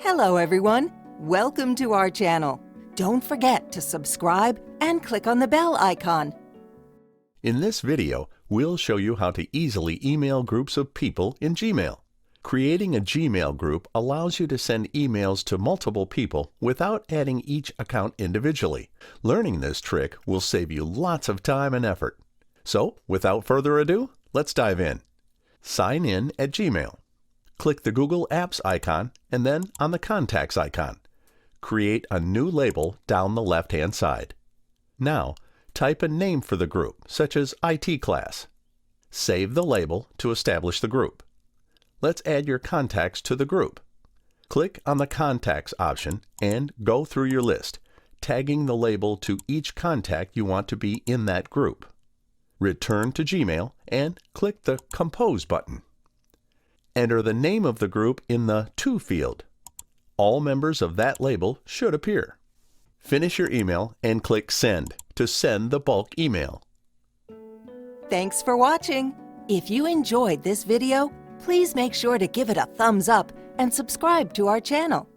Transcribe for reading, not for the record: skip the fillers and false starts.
Hello everyone, welcome to our channel. Don't forget to subscribe and click on the bell icon. In this video, we'll show you how to easily email groups of people in Gmail. Creating a Gmail group allows you to send emails to multiple people without adding each account individually. Learning this trick will save you lots of time and effort. So, without further ado, let's dive in. Sign in at Gmail. Click the Google Apps icon and then on the Contacts icon. Create a new label down the left-hand side. Now, type a name for the group, such as IT class. Save the label to establish the group. Let's add your contacts to the group. Click on the Contacts option and go through your list, tagging the label to each contact you want to be in that group. Return to Gmail and click the Compose button. Enter the name of the group in the To field. All members of that label should appear. Finish your email and click Send to send the bulk email. Thanks for watching. If you enjoyed this video, please make sure to give it a thumbs up and subscribe to our channel.